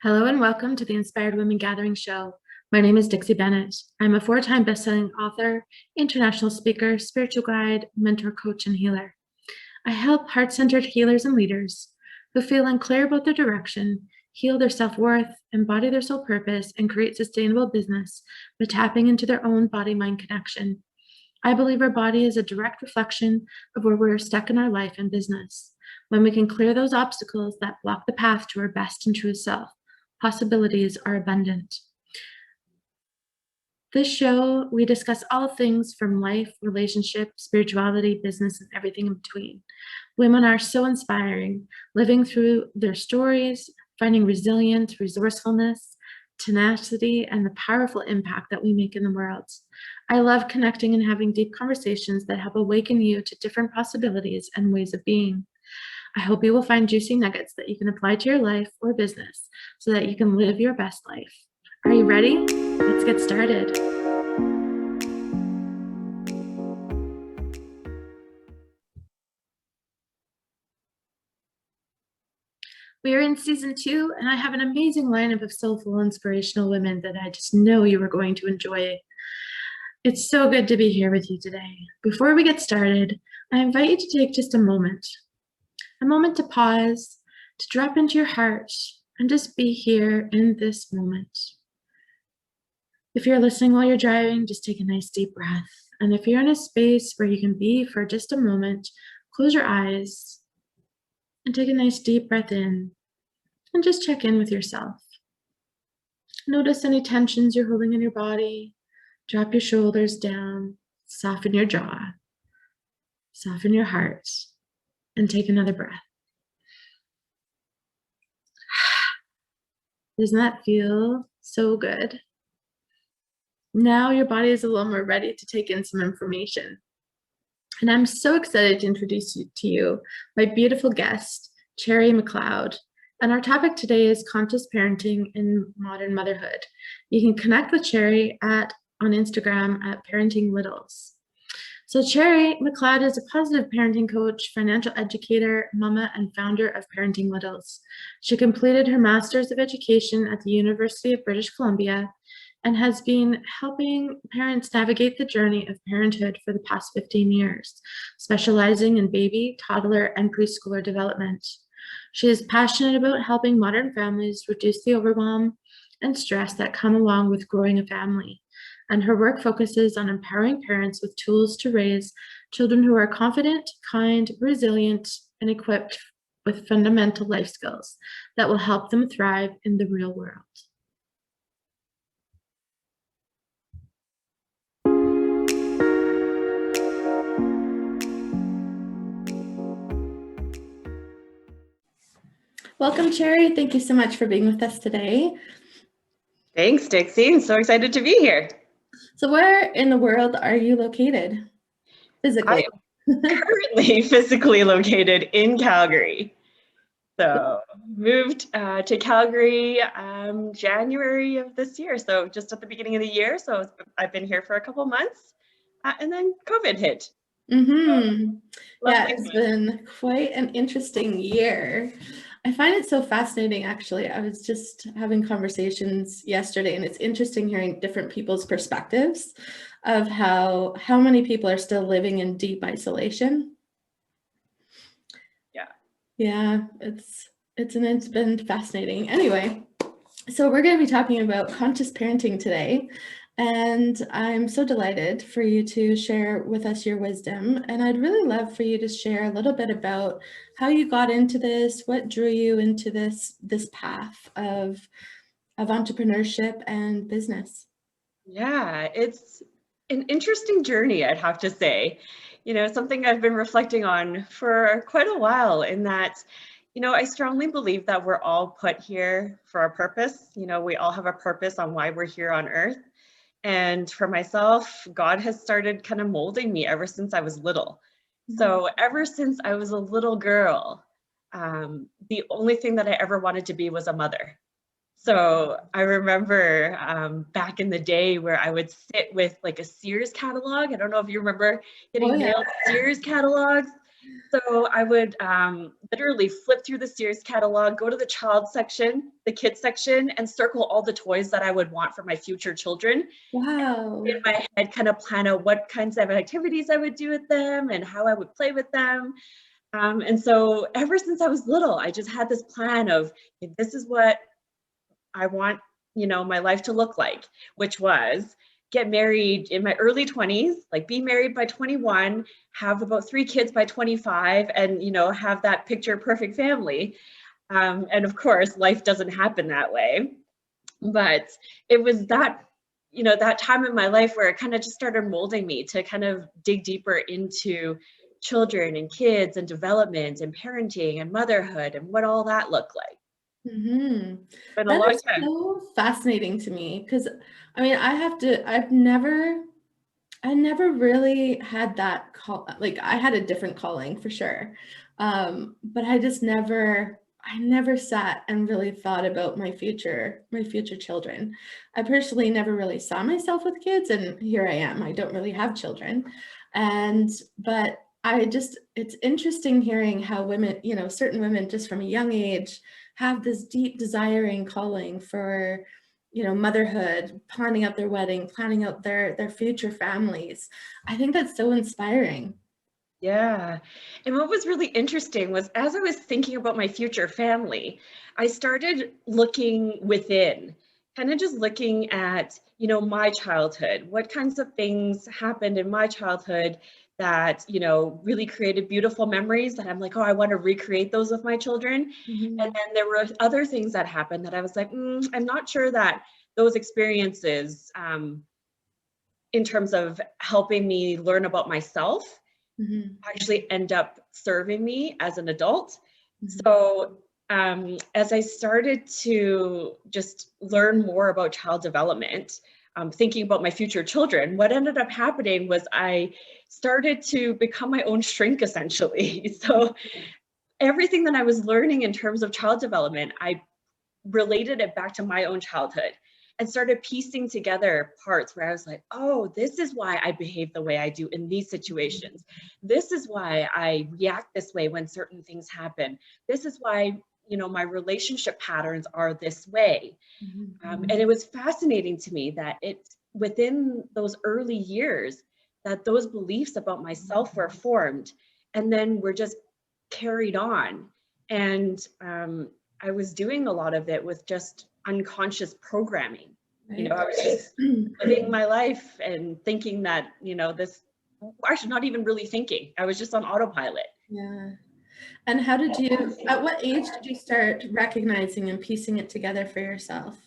Hello and welcome to the Inspired Women Gathering Show. My name is Dixie Bennett. I'm a four-time best-selling author, international speaker, spiritual guide, mentor, coach, and healer. I help heart-centered healers and leaders who feel unclear about their direction, heal their self-worth, embody their soul purpose, and create sustainable business by tapping into their own body-mind connection. I believe our body is a direct reflection of where we're stuck in our life and business. When we can clear those obstacles that block the path to our best and truest self, possibilities are abundant. This show, we discuss all things from life, relationship, spirituality, business, and everything in between. Women are so inspiring, living through their stories, finding resilience, resourcefulness, tenacity, and the powerful impact that we make in the world. I love connecting and having deep conversations that help awaken you to different possibilities and ways of being. I hope you will find juicy nuggets that you can apply to your life or business so that you can live your best life. Are you ready? Let's get started. We are in season 2, and I have an amazing lineup of soulful, inspirational women that I just know you are going to enjoy. It's so good to be here with you today. Before we get started, I invite you to take just a moment to pause, to drop into your heart, and just be here in this moment. If you're listening while you're driving, just take a nice deep breath. And if you're in a space where you can be for just a moment, close your eyes and take a nice deep breath in and just check in with yourself. Notice any tensions you're holding in your body. Drop your shoulders down, soften your jaw, soften your heart, and take another breath. Doesn't that feel so good? Now your body is a little more ready to take in some information. And I'm so excited to introduce to you my beautiful guest, Cherrie MacLeod. And our topic today is conscious parenting in modern motherhood. You can connect with Cherrie on Instagram at Parenting Littles. So Cherrie MacLeod is a positive parenting coach, financial educator, mama, and founder of Parenting Littles. She completed her Master's of Education at the University of British Columbia and has been helping parents navigate the journey of parenthood for the past 15 years, specializing in baby, toddler, and preschooler development. She is passionate about helping modern families reduce the overwhelm and stress that come along with growing a family. And her work focuses on empowering parents with tools to raise children who are confident, kind, resilient, and equipped with fundamental life skills that will help them thrive in the real world. Welcome, Cherrie. Thank you so much for being with us today. Thanks, Dixie. I'm so excited to be here. So where in the world are you located physically? I'm currently physically located in Calgary. So moved to Calgary January of this year. So just at the beginning of the year. So I've been here for a couple months and then COVID hit. Mm-hmm. Yeah, it's been quite an interesting year. I find it so fascinating, actually. I was just having conversations yesterday, and it's interesting hearing different people's perspectives of how many people are still living in deep isolation. Yeah, it's been fascinating. Anyway, so we're going to be talking about conscious parenting today. And I'm so delighted for you to share with us your wisdom. And I'd really love for you to share a little bit about how you got into this, what drew you into this path of entrepreneurship and business. Yeah, it's an interesting journey, I'd have to say. You know, something I've been reflecting on for quite a while, in that, you know, I strongly believe that we're all put here for a purpose. You know, we all have a purpose on why we're here on earth. And for myself, God has started kind of molding me ever since I was little. So ever since I was a little girl, the only thing that I ever wanted to be was a mother. So I remember back in the day where I would sit with like a Sears catalog. I don't know if you remember getting mailed Sears catalogs. So I would literally flip through the Sears catalog, go to the child section, the kids section, and circle all the toys that I would want for my future children. In Wow. my head, kind of plan out what kinds of activities I would do with them and how I would play with them. And so ever since I was little, I just had this plan of, this is what I want, my life to look like, which was get married in my early 20s, like be married by 21, have about 3 kids by 25, and, have that picture perfect family. And of course, life doesn't happen that way. But it was that, that time in my life where it kind of just started molding me to kind of dig deeper into children and kids and development and parenting and motherhood and what all that looked like. Mm-hmm. Been a That long is time. so fascinating to me because I mean, I never really had that call. Like I had a different calling for sure. But I never sat and really thought about my future children. I personally never really saw myself with kids, and here I am. I don't really have children. But it's interesting hearing how women, certain women just from a young age have this deep desiring calling for motherhood, planning out their wedding, planning out their future families. I think that's so inspiring. Yeah. And what was really interesting was as I was thinking about my future family, I started looking within, kind of just looking at, my childhood. What kinds of things happened in my childhood that, really created beautiful memories that I'm like, oh, I want to recreate those with my children. And Mhm. then there were other things that happened that I was like, I'm not sure that those experiences, in terms of helping me learn about myself, Mhm. actually end up serving me as an adult. Mhm. So as I started to just learn more about child development, thinking about my future children, what ended up happening was I started to become my own shrink essentially. So everything that I was learning in terms of child development, I related it back to my own childhood and started piecing together parts where I was like, oh, this is why I behave the way I do in these situations. This is why I react this way when certain things happen. This is why, my relationship patterns are this way. Mhm. And it was fascinating to me that within those early years, that those beliefs about myself were formed and then were just carried on. And I was doing a lot of it with just unconscious programming. Right. I was just living my life and thinking that, this, actually not even really thinking. I was just on autopilot. Yeah. And at what age did you start recognizing and piecing it together for yourself?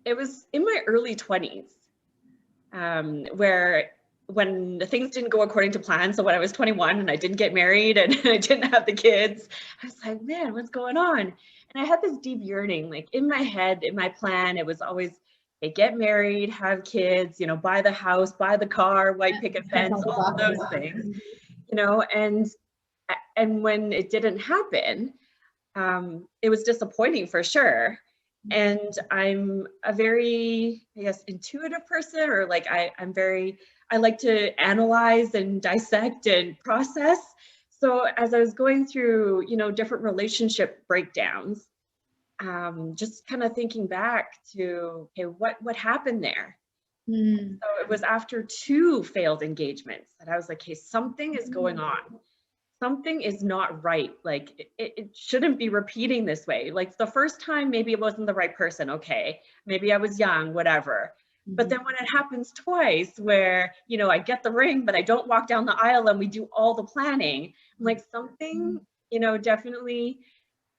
It was in my early 20s, where when the things didn't go according to plan, so when I was 21 and I didn't get married and I didn't have the kids, I was like, man, what's going on? And I had this deep yearning, like in my head, in my plan, it was always, hey, get married, have kids, buy the house, buy the car, white picket Check fence, all the all of those boxes. things, and when it didn't happen, it was disappointing for sure. And I'm a very, I guess, intuitive person, or like I like to analyze and dissect and process. So as I was going through, different relationship breakdowns, just kind of thinking back to, okay, what happened there? Mm. So it was after 2 failed engagements that I was like, hey, something is going on. Something is not right. Like it shouldn't be repeating this way. Like the first time, maybe it wasn't the right person. Okay. Maybe I was young, whatever. But then when it happens twice where, I get the ring, but I don't walk down the aisle and we do all the planning, I'm like something, definitely,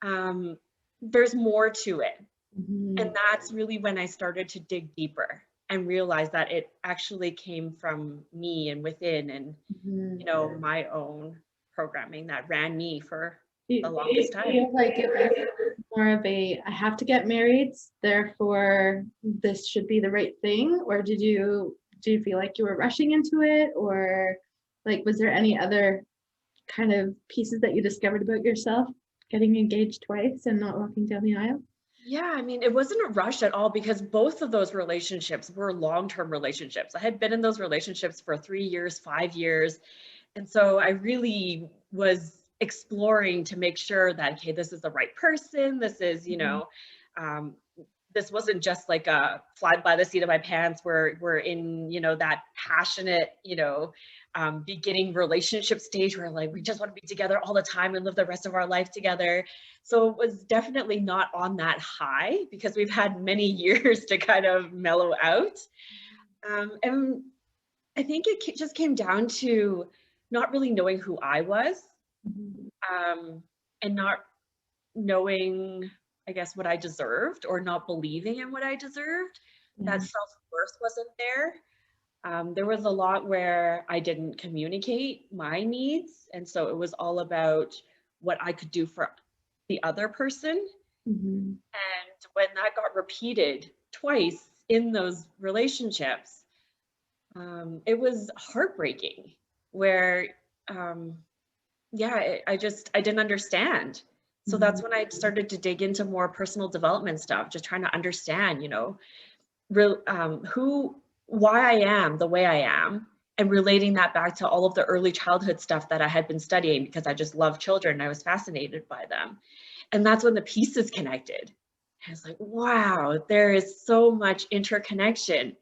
there's more to it. And Mhm. that's really when I started to dig deeper and realize that it actually came from me and within and, Mhm. my own programming that ran me for the Do you longest time. feel like it was more of I have to get married, therefore this should be the right thing? Or do you feel like you were rushing into it? Or like, was there any other kind of pieces that you discovered about yourself getting engaged twice and not walking down the aisle? Yeah, I mean, it wasn't a rush at all because both of those relationships were long-term relationships. I had been in those relationships for 3 years, 5 years. And so I really was exploring to make sure that, okay, this is the right person. This is, um, this wasn't just like a fly by the seat of my pants. We're in, that passionate, beginning relationship stage where like we just want to be together all the time and live the rest of our life together. So it was definitely not on that high because we've had many years to kind of mellow out. And I think it just came down to not really knowing who I was, and not knowing, I guess, what I deserved, or not believing in what I deserved. That self-worth wasn't there. There was a lot where I didn't communicate my needs. And so it was all about what I could do for the other person. And when that got repeated twice in those relationships, it was heartbreaking where, I didn't understand. So that's when I started to dig into more personal development stuff, just trying to understand, why I am the way I am, and relating that back to all of the early childhood stuff that I had been studying because I just love children and I was fascinated by them. And that's when the pieces connected. I was like, wow, there is so much interconnection.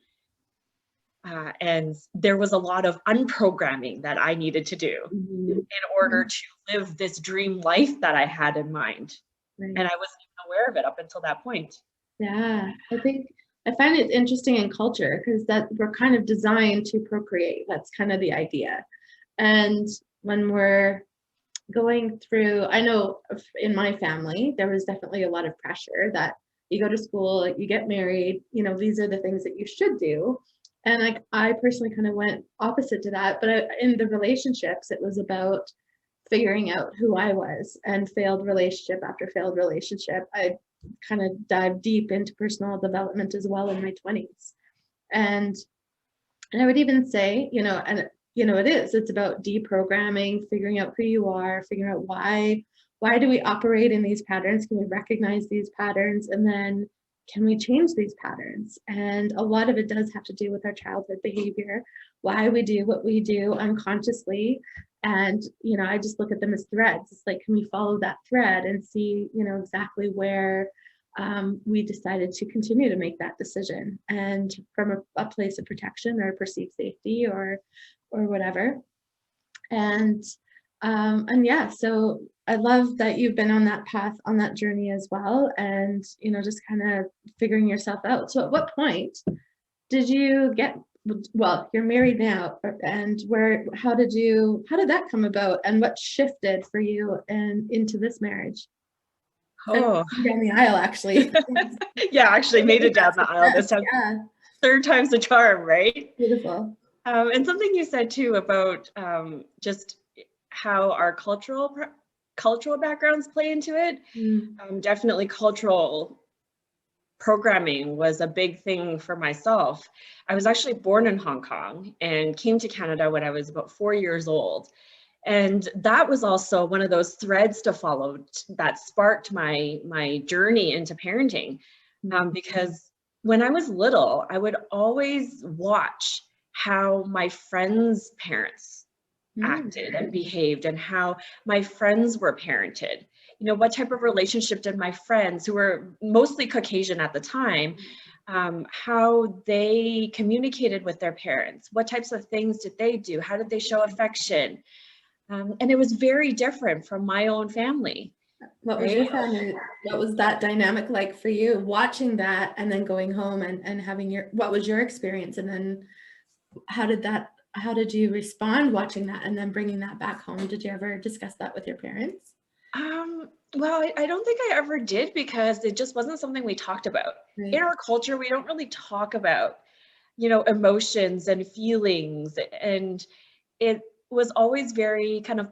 And there was a lot of unprogramming that I needed to do in order to live this dream life that I had in mind. And I wasn't even aware of it up until that point. Yeah, I find it interesting in culture because that we're kind of designed to procreate. That's kind of the idea. And when we're going through, I know in my family, there was definitely a lot of pressure that you go to school, you get married, these are the things that you should do. And I personally kind of went opposite to that. But in the relationships, it was about figuring out who I was, and failed relationship after failed relationship. I kind of dive deep into personal development as well in my 20s. And I would even say, it's about deprogramming, figuring out who you are, figuring out why do we operate in these patterns? Can we recognize these patterns? And then can we change these patterns? And a lot of it does have to do with our childhood behavior, why we do what we do unconsciously. And, I just look at them as threads. It's like, can we follow that thread and see, exactly where we decided to continue to make that decision, and from a place of protection or perceived safety or whatever. And yeah, so I love that you've been on that path, on that journey as well, and just kind of figuring yourself out. So at what point did you you're married now, and how did that come about, and what shifted for you and into this marriage? Oh, down the aisle, actually. yeah, actually made it down the aisle this time. Yeah. Third time's the charm, right? Beautiful. And something you said too about just how our cultural backgrounds play into it. Definitely cultural programming was a big thing for myself. I was actually born in Hong Kong and came to Canada when I was about 4 years old. And that was also one of those threads to follow that sparked my journey into parenting. Because when I was little, I would always watch how my friends' parents acted and behaved, and how my friends were parented. What type of relationship did my friends, who were mostly Caucasian at the time, how they communicated with their parents? What types of things did they do? How did they show affection? And it was very different from my own family. What was your family? What was that dynamic like for you, watching that and then going home and having what was your experience? And then how did you respond watching that and then bringing that back home? Did you ever discuss that with your parents? Well, I don't think I ever did, because it just wasn't something we talked about. Right. In our culture, we don't really talk about, emotions and feelings, and it was always very kind of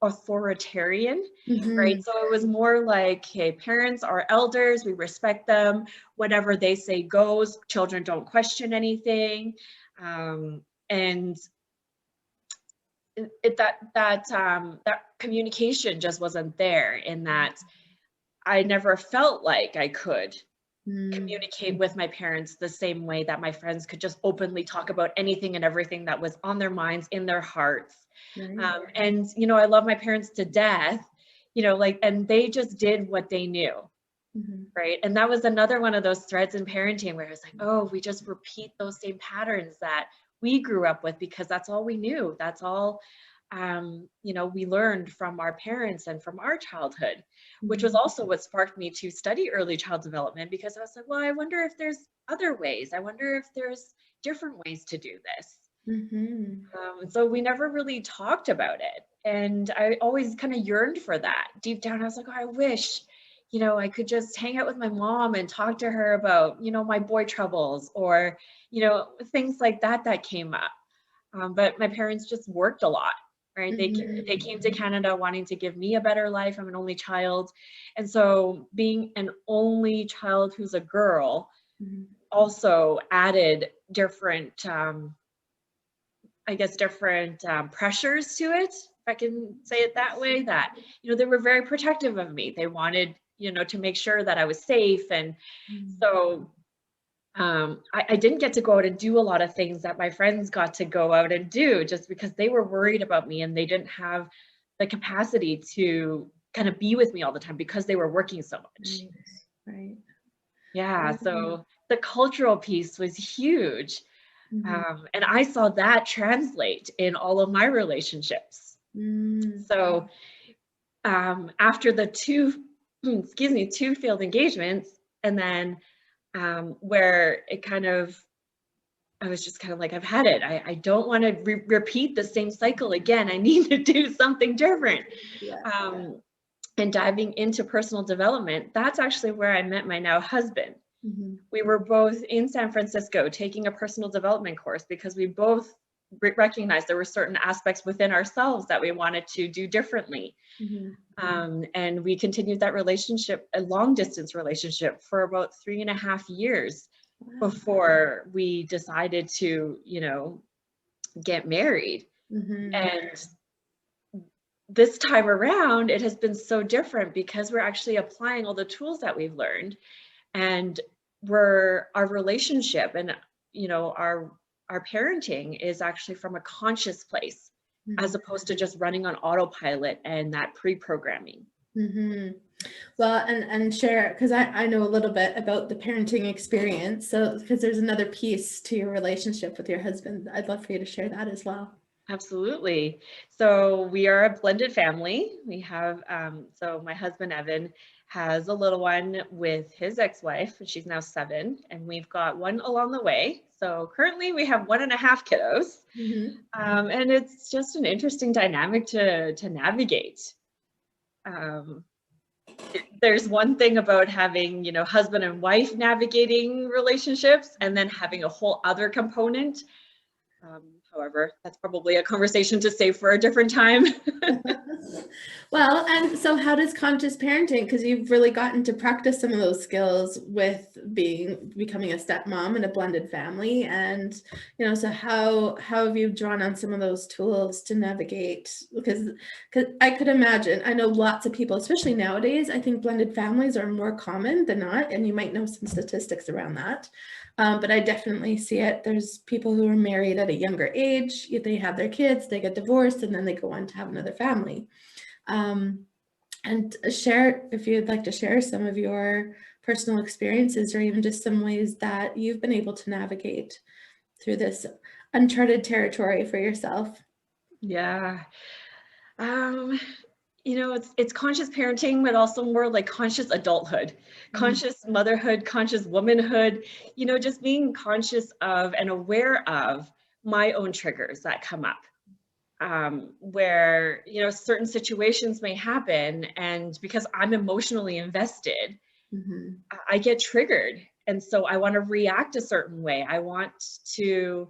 authoritarian, right? So it was more like, hey, parents are elders, we respect them, whatever they say goes, children don't question anything. And that communication just wasn't there, in that I never felt like I could communicate with my parents the same way that my friends could just openly talk about anything and everything that was on their minds, in their hearts. Right. And, you know, I love my parents to death, you know, like, and they just did what they knew. Right. And that was another one of those threads in parenting where it's like, oh, we just repeat those same patterns that we grew up with because that's all we knew. That's all, you know, we learned from our parents and from our childhood, which was also what sparked me to study early child development, because I was like, well, I wonder if there's other ways. I wonder if there's different ways to do this. So we never really talked about it. And I always kind of yearned for that. Deep down, I was like, oh, I wish, you know, I could just hang out with my mom and talk to her about, you know, my boy troubles or, you know, things like that that came up. But my parents just worked a lot, right? They came to Canada wanting to give me a better life. I'm an only child. And so being an only child who's a girl also added different, I guess, different pressures to it, if I can say it that way, that, you know, they were very protective of me. They wanted, you know, to make sure that I was safe. And so I didn't get to go out and do a lot of things that my friends got to go out and do just because they were worried about me and they didn't have the capacity to kind of be with me all the time because they were working so much. Right. Yeah. So the cultural piece was huge. And I saw that translate in all of my relationships. So after the two failed engagements, and then where it kind of, I was just kind of like, I've had it. I don't want to repeat the same cycle again. I need to do something different. And diving into personal development, that's actually where I met my now husband. We were both in San Francisco taking a personal development course because we both recognized there were certain aspects within ourselves that we wanted to do differently. And we continued that relationship, a long distance relationship, for about 3.5 years before we decided to, you know, get married. And this time around, it has been so different because we're actually applying all the tools that we've learned, and our relationship and, you know, our parenting is actually from a conscious place as opposed to just running on autopilot and that pre-programming. Well, and share, because I know a little bit about the parenting experience. So, because there's another piece to your relationship with your husband, I'd love for you to share that as well. Absolutely. So we are a blended family. We have, so my husband, Evan, has a little one with his ex-wife, and she's now 7, and we've got one along the way. So currently we have 1.5 kiddos. And it's just an interesting dynamic to navigate. There's one thing about having, you know, husband and wife navigating relationships and then having a whole other component. However, that's probably a conversation to save for a different time. Well, and so how does conscious parenting, because you've really gotten to practice some of those skills with becoming a stepmom in a blended family, and, you know, so how have you drawn on some of those tools to navigate? Because I could imagine, I know lots of people, especially nowadays, I think blended families are more common than not, and you might know some statistics around that. But I definitely see it. There's people who are married at a younger age, they have their kids, they get divorced, and then they go on to have another family. And share, if you'd like to share some of your personal experiences, or even just some ways that you've been able to navigate through this uncharted territory for yourself. Yeah. You know, it's conscious parenting, but also more like conscious adulthood, conscious motherhood, conscious womanhood, you know, just being conscious of and aware of my own triggers that come up. Where, you know, certain situations may happen, and because I'm emotionally invested, I get triggered. And so I want to react a certain way. I want to,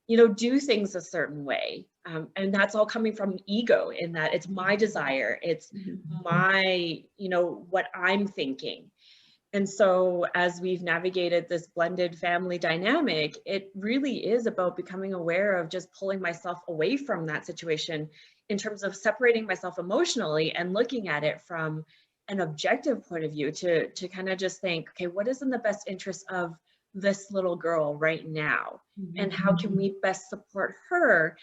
you know, do things a certain way. And that's all coming from ego, in that it's my desire. It's my, you know, what I'm thinking. And so as we've navigated this blended family dynamic, it really is about becoming aware of just pulling myself away from that situation in terms of separating myself emotionally and looking at it from, an objective point of view to kind of just think, okay, what is in the best interest of this little girl right now? And how can we best support her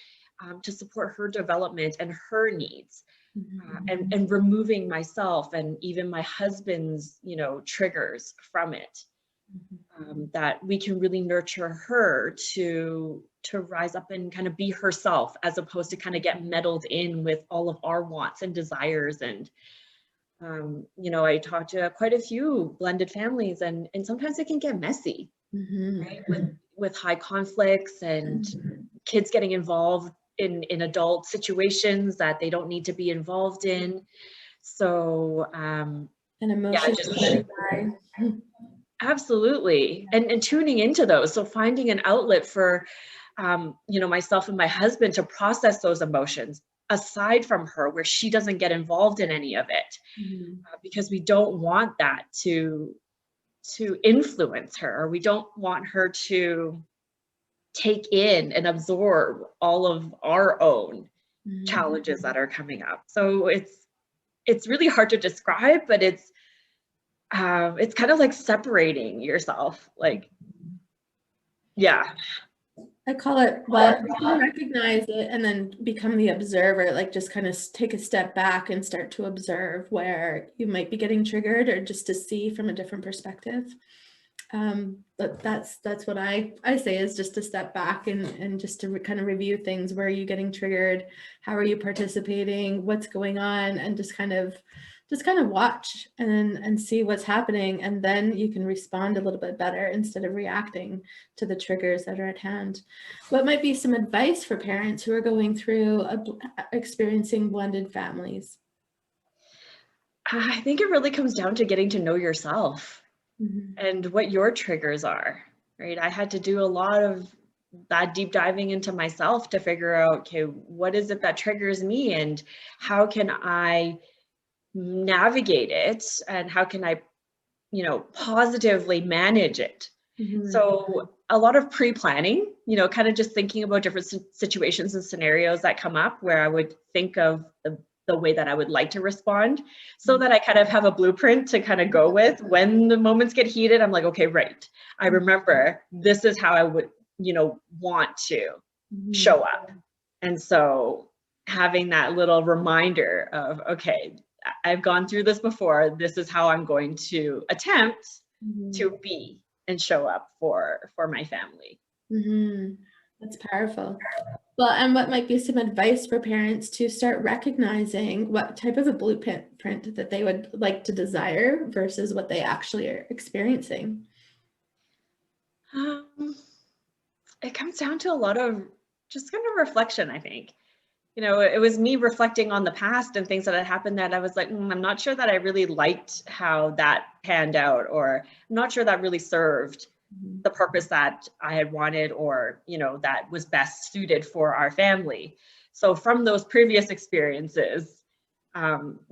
to support her development and her needs? And removing myself and even my husband's, triggers from it. That we can really nurture her to rise up and kind of be herself, as opposed to kind of get meddled in with all of our wants and desires. And I talked to quite a few blended families, and sometimes it can get messy, right? With high conflicts and kids getting involved in adult situations that they don't need to be involved in. So and emotions absolutely. And tuning into those. So finding an outlet for, myself and my husband to process those emotions aside from her, where she doesn't get involved in any of it, because we don't want that to influence her, or we don't want her to take in and absorb all of our own challenges that are coming up. So it's really hard to describe, but it's kind of like separating yourself, like, yeah. I call it, well, recognize it and then become the observer, like just kind of take a step back and start to observe where you might be getting triggered, or just to see from a different perspective. But that's what I say, is just to step back and just to kind of review things. Where are you getting triggered? How are you participating? What's going on? And just kind of watch and see what's happening, and then you can respond a little bit better instead of reacting to the triggers that are at hand. What might be some advice for parents who are going through experiencing blended families? I think it really comes down to getting to know yourself and what your triggers are, right? I had to do a lot of that deep diving into myself to figure out, okay, what is it that triggers me, and how can I navigate it, and how can I, positively manage it? So a lot of pre-planning, kind of just thinking about different situations and scenarios that come up, where I would think of the way that I would like to respond, so that I kind of have a blueprint to kind of go with when the moments get heated. I'm like, okay, right, I remember this is how I would, want to show up. And so having that little reminder of, okay, I've gone through this before, this is how I'm going to attempt to be and show up for my family. That's powerful. Well, and what might be some advice for parents to start recognizing what type of a blueprint that they would like to desire versus what they actually are experiencing? It comes down to a lot of just kind of reflection, I think. It was me reflecting on the past and things that had happened that I was like, I'm not sure that I really liked how that panned out, or I'm not sure that really served the purpose that I had wanted, or, that was best suited for our family. So from those previous experiences,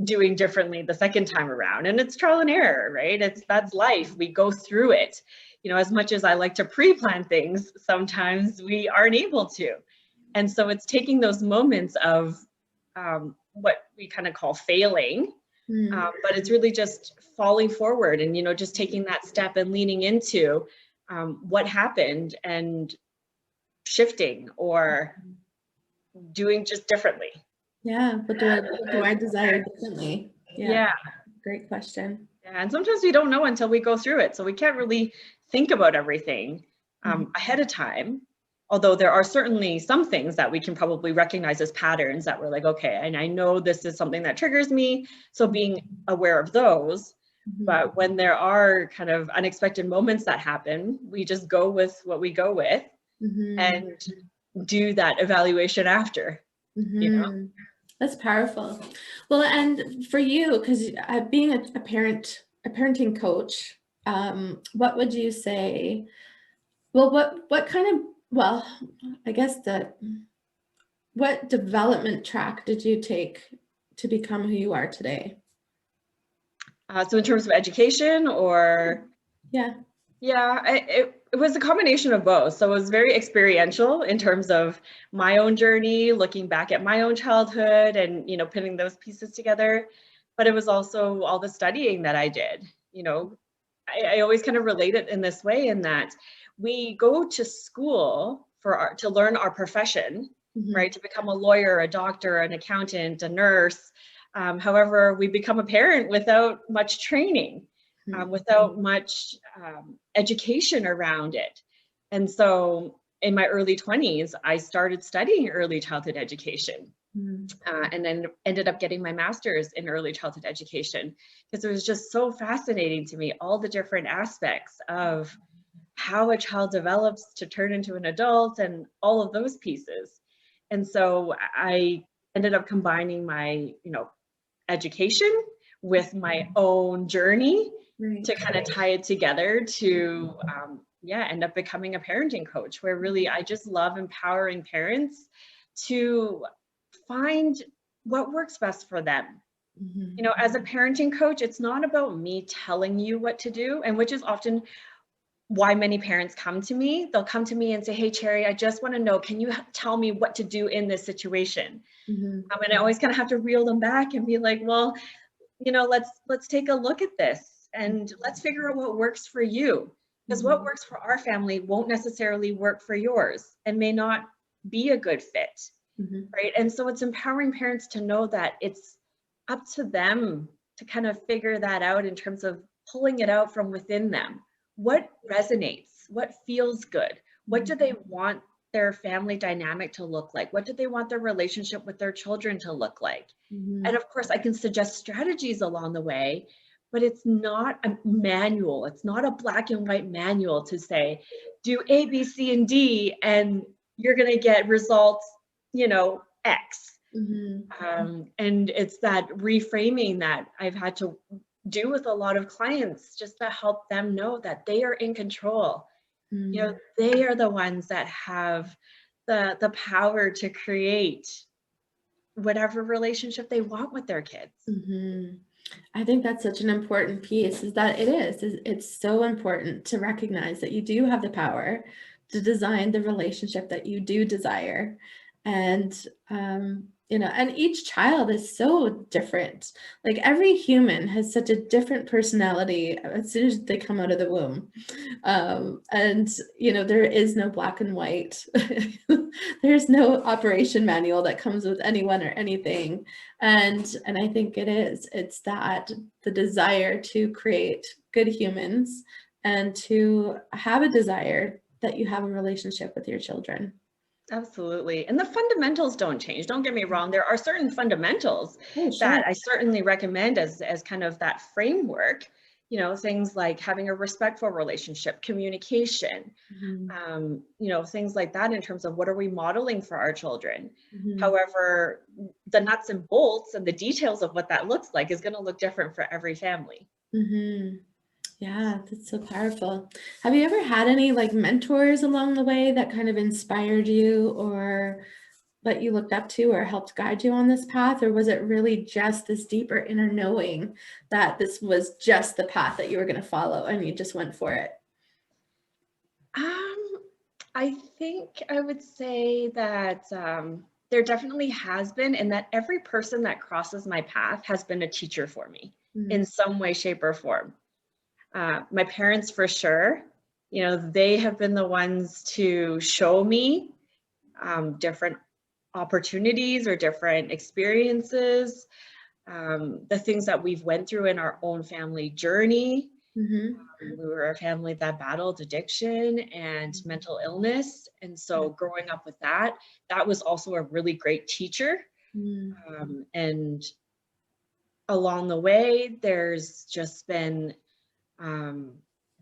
doing differently the second time around, and it's trial and error, right? That's life. We go through it. As much as I like to pre-plan things, sometimes we aren't able to. And so it's taking those moments of what we kind of call failing, but it's really just falling forward and, just taking that step and leaning into what happened and shifting or doing just differently. Yeah, what do I desire differently? Yeah. Great question. Yeah, and sometimes we don't know until we go through it. So we can't really think about everything ahead of time. Although there are certainly some things that we can probably recognize as patterns that we're like, okay, and I know this is something that triggers me. So being aware of those. But when there are kind of unexpected moments that happen, we just go with what we go with and do that evaluation after. That's powerful. Well, and for you, because being a parenting coach, what would you say? Well, what kind of, well, I guess what development track did you take to become who you are today? So in terms of education, or? Yeah, it was a combination of both. So it was very experiential in terms of my own journey, looking back at my own childhood and, putting those pieces together. but it was also all the studying that I did. You know, I always kind of relate it in this way, in that we go to school to learn our profession, right? To become a lawyer, a doctor, an accountant, a nurse. However, we become a parent without much training, without much education around it. And so in my early 20s, I started studying early childhood education. And then ended up getting my master's in early childhood education, because it was just so fascinating to me, all the different aspects of how a child develops to turn into an adult and all of those pieces. And so I ended up combining my, education with my own journey to kind of tie it together to, end up becoming a parenting coach, where really I just love empowering parents to find what works best for them. As a parenting coach, it's not about me telling you what to do, and which is often why many parents come to me. They'll come to me and say, "Hey, Cherrie, I just want to know, can you tell me what to do in this situation?" And I always kind of have to reel them back and be like, well, let's take a look at this and let's figure out what works for you. Because what works for our family won't necessarily work for yours and may not be a good fit. Right. And so it's empowering parents to know that it's up to them to kind of figure that out in terms of pulling it out from within them. What resonates? What feels good? What do they want their family dynamic to look like? What do they want their relationship with their children to look like? And of course, I can suggest strategies along the way, but it's not a manual. It's not a black and white manual to say, do A, B, C, and D, and you're going to get results, X. And it's that reframing that I've had to do with a lot of clients, just to help them know that they are in control. They are the ones that have the power to create whatever relationship they want with their kids. I think that's such an important piece, is that it's so important to recognize that you do have the power to design the relationship that you do desire. And, and each child is so different. Like, every human has such a different personality as soon as they come out of the womb. And, there is no black and white. There's no operation manual that comes with anyone or anything. And I think it's that the desire to create good humans and to have a desire that you have a relationship with your children. Absolutely. And the fundamentals don't change. Don't get me wrong. There are certain fundamentals that I certainly recommend as kind of that framework, things like having a respectful relationship, communication, things like that, in terms of what are we modeling for our children. However, the nuts and bolts and the details of what that looks like is going to look different for every family. Yeah, that's so powerful. Have you ever had any mentors along the way that kind of inspired you, or that you looked up to, or helped guide you on this path? Or was it really just this deeper inner knowing that this was just the path that you were going to follow and you just went for it? I think I would say that there definitely has been, and that every person that crosses my path has been a teacher for me in some way, shape, or form. My parents, for sure, they have been the ones to show me different opportunities or different experiences, the things that we've went through in our own family journey. We were a family that battled addiction and mental illness. And so growing up with that was also a really great teacher. And along the way, there's just been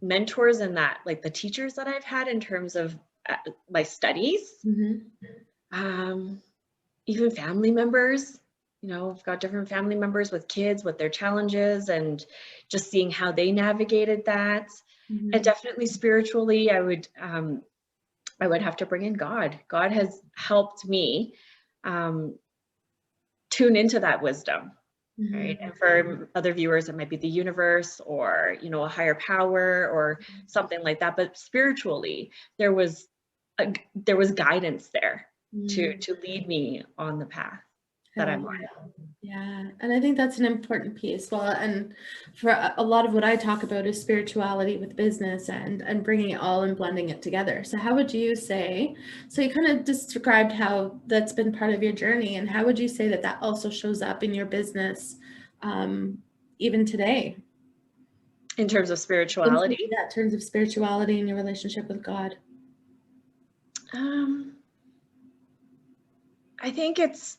mentors in that, like the teachers that I've had in terms of my studies, even family members. I've got different family members with kids, with their challenges, and just seeing how they navigated that. And definitely spiritually, I would have to bring in God. God has helped me tune into that wisdom. Right. And for other viewers, it might be the universe, or, a higher power or something like that. But spiritually, there was guidance there to lead me on the path. that I'm on. Yeah, and I think that's an important piece. Well, and for a lot of what I talk about is spirituality with business and bringing it all and blending it together. So how would you say, so you kind of described how that's been part of your journey, and how would you say that that also shows up in your business even today? In terms of spirituality? In terms of spirituality and your relationship with God. I think it's,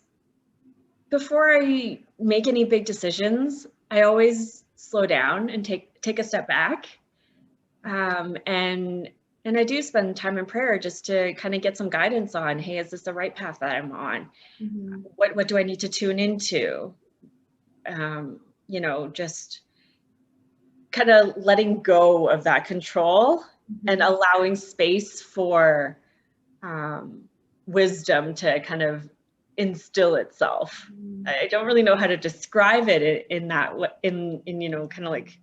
before I make any big decisions, I always slow down and take a step back. And I do spend time in prayer just to kind of get some guidance on, hey, is this the right path that I'm on? Mm-hmm. What do I need to tune into? You know, just kind of letting go of that control and allowing space for wisdom to kind of instill itself. I don't really know how to describe it in that, in you know, kind of like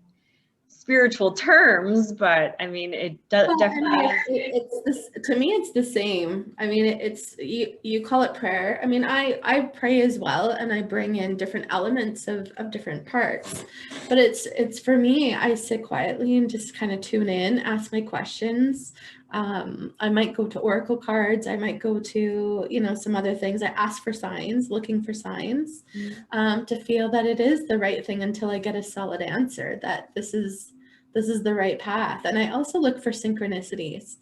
spiritual terms, but I mean, it definitely is. It's this, to me, it's the same. I mean, it's, you call it prayer. I mean, I pray as well, and I bring in different elements of different parts, but it's for me, I sit quietly and just kind of tune in, ask my questions. I might go to oracle cards. I might go to, you know, some other things. I ask for signs, looking for signs, to feel that it is the right thing until I get a solid answer that this is the right path. And I also look for synchronicities.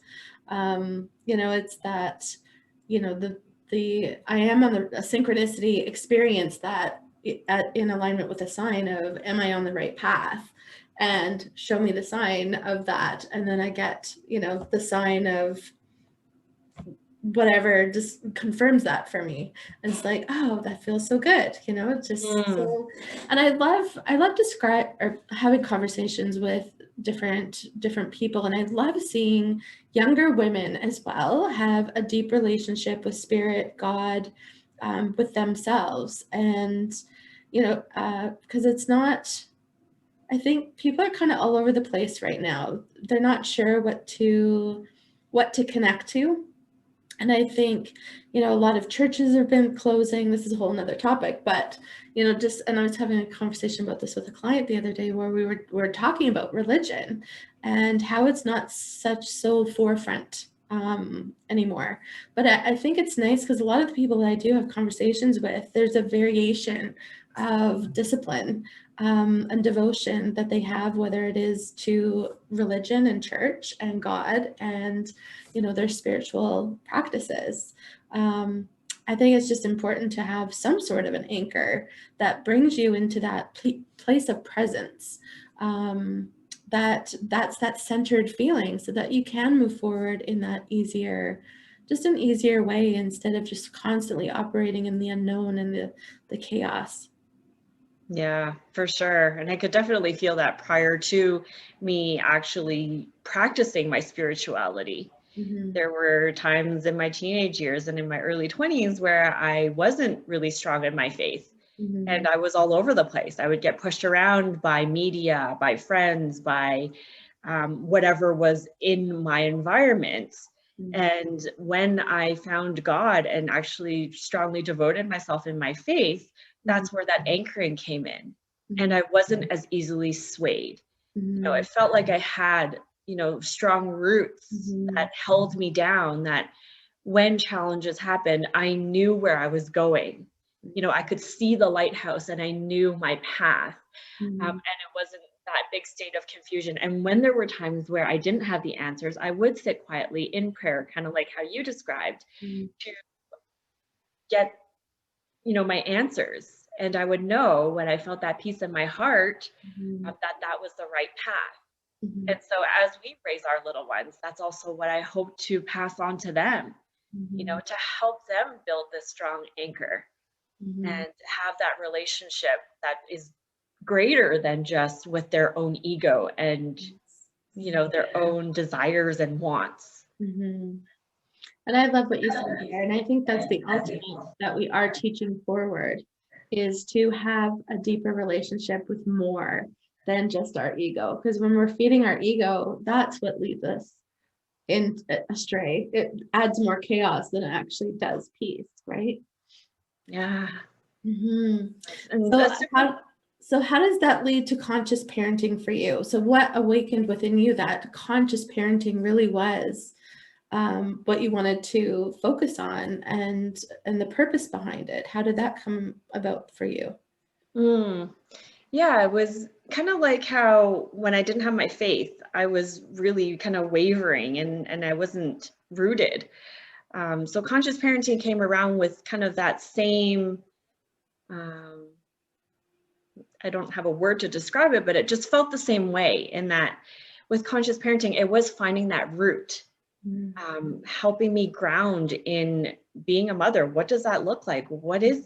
You know, it's that, you know, I am on a synchronicity experience that in alignment with a sign of, am I on the right path? And show me the sign of that. And then I get, you know, the sign of whatever just confirms that for me. And it's like, oh, that feels so good, you know, it's just so. And I love having conversations with different people, and I love seeing younger women as well have a deep relationship with spirit, God, with themselves. And you know, because it's not, I think people are kind of all over the place right now. They're not sure what to connect to. And I think, you know, a lot of churches have been closing. This is a whole nother topic, but, you know, and I was having a conversation about this with a client the other day, where we were talking about religion and how it's not so forefront anymore. But I think it's nice because a lot of the people that I do have conversations with, there's a variation of discipline and devotion that they have, whether it is to religion and church and God and, you know, their spiritual practices. I think it's just important to have some sort of an anchor that brings you into that place of presence, that's that centered feeling, so that you can move forward in that an easier way, instead of just constantly operating in the unknown and the chaos. Yeah, for sure. And I could definitely feel that prior to me actually practicing my spirituality. There were times in my teenage years and in my early 20s where I wasn't really strong in my faith. And I was all over the place. I would get pushed around by media, by friends, by whatever was in my environment. And when I found God and actually strongly devoted myself in my faith, that's where that anchoring came in. And I wasn't as easily swayed. You know, it felt like I had, you know, strong roots that held me down, that when challenges happened, I knew where I was going. You know, I could see the lighthouse and I knew my path. And it wasn't that big state of confusion. And when there were times where I didn't have the answers, I would sit quietly in prayer, kind of like how you described, to get, you know, my answers. And I would know when I felt that peace in my heart, that was the right path. And so as we raise our little ones, that's also what I hope to pass on to them, you know, to help them build this strong anchor and have that relationship that is greater than just with their own ego and, you know, their own desires and wants. And I love what you said there. And I think that's the ultimate that we are teaching forward, is to have a deeper relationship with more than just our ego. Because when we're feeding our ego, that's what leads us in astray. It adds more chaos than it actually does peace, right? Yeah. Mhm. And So that's how does that lead to conscious parenting for you? So what awakened within you that conscious parenting really was what you wanted to focus on, and the purpose behind it? How did that come about for you? mm, yeah, it was kind of like how when I didn't have my faith, I was really kind of wavering and I wasn't rooted. So conscious parenting came around with kind of that same, um, I don't have a word to describe it, but it just felt the same way in that with conscious parenting, it was finding that root, Mm, helping me ground in being a mother. What does that look like?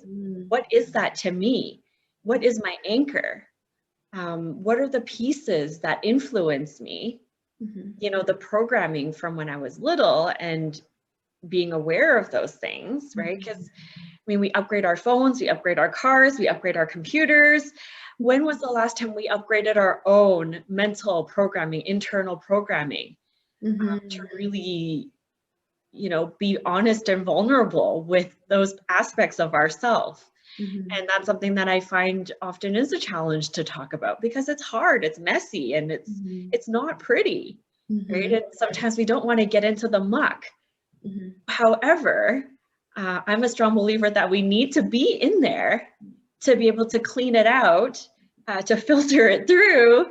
mm, What is that to me? What is my anchor? What are the pieces that influence me? mhm, You know, the programming from when I was little and being aware of those things, right? mhm, Because I mean, we upgrade our phones, we upgrade our cars, we upgrade our computers. When was the last time we upgraded our own mental programming, internal programming, to mhm, really, you know, be honest and vulnerable with those aspects of ourselves? mhm, And that's something that I find often is a challenge to talk about because it's hard, it's messy, and mhm, it's not pretty, right? mhm, And sometimes we don't want to get into the muck. mhm, However, I'm a strong believer that we need to be in there to be able to clean it out, to filter it through,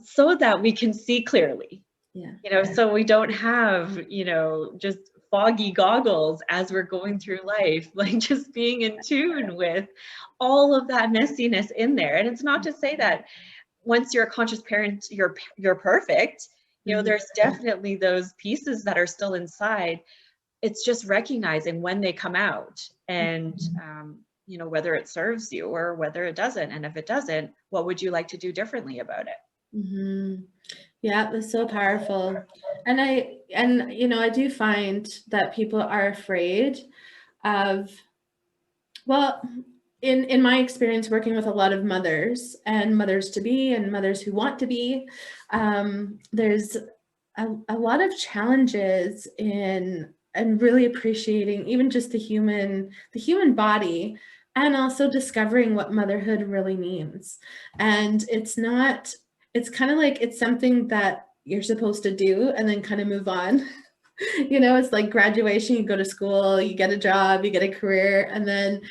so that we can see clearly. yeah. You know, so we don't have, you know, just foggy goggles as we're going through life, like just being in tune with all of that messiness in there. And it's not to say that once you're a conscious parent, you're perfect. You know, Mhm, there's definitely those pieces that are still inside. It's just recognizing when they come out and, you know, whether it serves you or whether it doesn't. And if it doesn't, what would you like to do differently about it? mhm. Yeah, that's so powerful. And you know, I do find that people are afraid of, well, in my experience working with a lot of mothers and mothers to be and mothers who want to be, there's a lot of challenges in and really appreciating even just the human body, and also discovering what motherhood really means. And it's kind of like it's something that you're supposed to do and then kind of move on. It's like graduation, you go to school, you get a job, you get a career, and then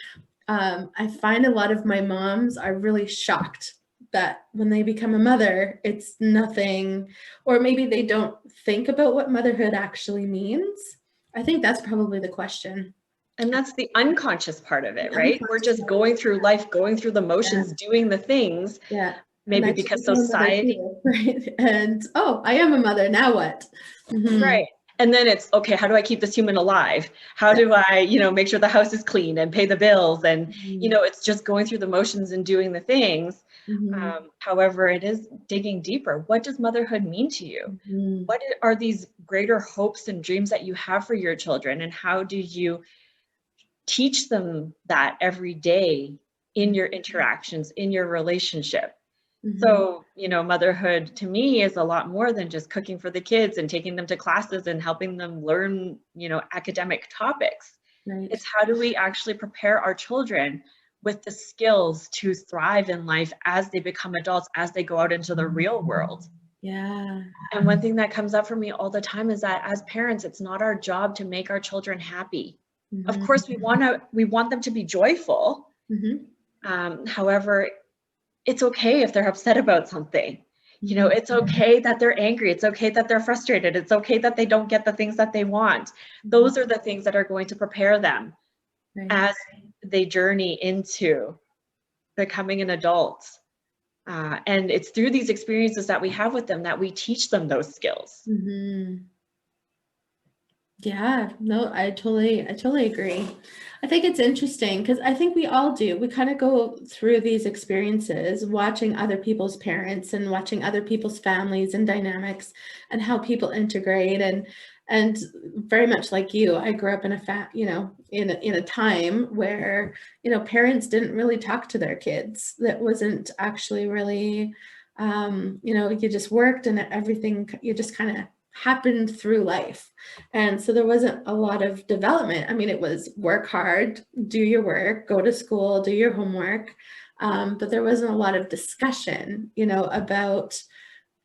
I find a lot of my moms are really shocked that when they become a mother, it's nothing, or maybe they don't think about what motherhood actually means. I think that's probably the question. And that's the unconscious part of The it, right? We're unconscious just part. going through life, going through the Yeah, motions, doing the things, yeah. And maybe I just because became a mother society, too, right? And oh, I am a mother. Now what? Mhm. right. And then it's, okay, how do I keep this human alive? How Yeah. do I, you know, make sure the house is clean and pay the bills? And, you Mhm. know, it's just going through the motions and doing the things. Mhm. However, it is digging deeper. What does motherhood mean to you? Mhm. What are these greater hopes and dreams that you have for your children? And how do you teach them that every day in your interactions, in your relationship? Mhm. So, you know, motherhood to me is a lot more than just cooking for the kids and taking them to classes and helping them learn, you know, academic topics. Right. It's how do we actually prepare our children with the skills to thrive in life as they become adults, as they go out into the real world. Yeah. And one thing that comes up for me all the time is that as parents, it's not our job to make our children happy. Of Mhm. course, we want them to be joyful. Mhm. However, it's okay if they're upset about something. You know, Mhm. it's okay that they're angry. It's okay that they're frustrated. It's okay that they don't get the things that they want. Mhm. Those are the things that are going to prepare them Right. as they journey into becoming an adult. And it's through these experiences that we have with them that we teach them those skills. Mhm. Yeah, no, I totally agree. I think it's interesting because I think we all do. We kind of go through these experiences watching other people's parents and watching other people's families and dynamics and how people integrate, and very much like you, I grew up in in a time where, parents didn't really talk to their kids. That wasn't actually really, you just worked and everything, you just kind of happened through life. And so there wasn't a lot of development. I mean, it was work hard, do your work, go to school, do your homework. But there wasn't a lot of discussion, you know, about